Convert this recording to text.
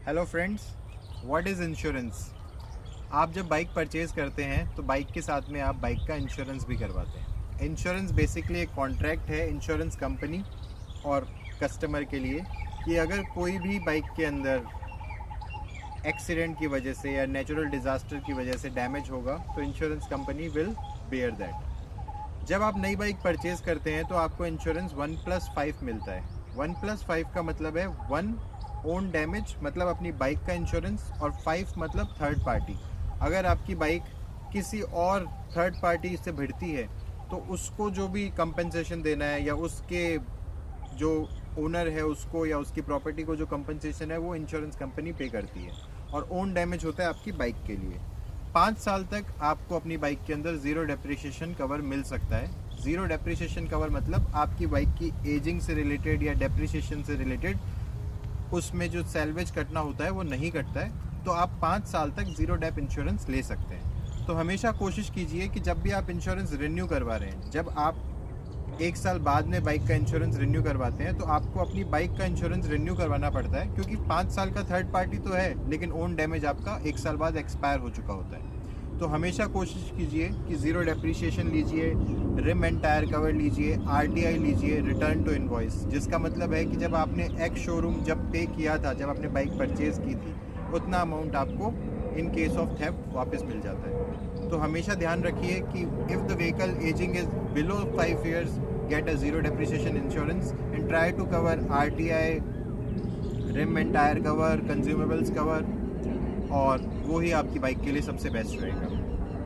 Hello friends, what is insurance. आप जब bike purchase करते हैं तो बाइक के साथ में आप बाइक का इंश्योरेंस भी करवाते हैं। इंश्योरेंस बेसिकली एक कॉन्ट्रैक्ट है इंश्योरेंस कंपनी और कस्टमर के लिए कि अगर कोई भी बाइक के अंदर एक्सीडेंट की वजह से या नेचुरल डिज़ास्टर की वजह से डैमेज होगा तो insurance company will bear that. जब आप नई बाइक परचेज़ करते हैं तो आपको इंश्योरेंस 1+5 मिलता है। 1+5 का मतलब है 1 ओन डैमेज मतलब अपनी बाइक का इंश्योरेंस, और 5 मतलब थर्ड पार्टी। अगर आपकी बाइक किसी और थर्ड पार्टी से भिड़ती है तो उसको जो भी कंपनसेशन देना है या उसके जो ओनर है उसको या उसकी प्रॉपर्टी को जो कंपनसेशन है वो इंश्योरेंस कंपनी पे करती है। और ओन डैमेज होता है आपकी बाइक के लिए। 5 साल तक आपको अपनी बाइक के अंदर ज़ीरो डेप्रिसिएशन कवर मिल सकता है। ज़ीरो डेप्रिसिएशन कवर मतलब आपकी बाइक की एजिंग से रिलेटेड या डेप्रिसिएशन से रिलेटेड उसमें जो सैल्वेज कटना होता है वो नहीं कटता है। तो आप 5 साल तक ज़ीरो डेप इंश्योरेंस ले सकते हैं। तो हमेशा कोशिश कीजिए कि जब भी आप इंश्योरेंस रिन्यू करवा रहे हैं, जब आप 1 साल बाद में बाइक का इंश्योरेंस रिन्यू करवाते हैं तो आपको अपनी बाइक का इंश्योरेंस रिन्यू करवाना पड़ता है, क्योंकि 5 साल का थर्ड पार्टी तो है लेकिन ओन डैमेज आपका 1 साल बाद एक्सपायर हो चुका होता है। तो हमेशा कोशिश कीजिए कि ज़ीरो डेप्रिसिएशन लीजिए, रिम एंड टायर कवर लीजिए, आरटीआई लीजिए, रिटर्न टू इनवॉइस, जिसका मतलब है कि जब आपने एक्स शोरूम जब पे किया था, जब आपने बाइक परचेज की थी, उतना अमाउंट आपको इन केस ऑफ थेफ्ट वापस मिल जाता है। तो हमेशा ध्यान रखिए कि if the vehicle ageing is below 5 years, get a zero depreciation insurance and try to cover RTI, rim and tire cover, consumables cover, और वो ही आपकी बाइक के लिए सबसे बेस्ट रहेगा।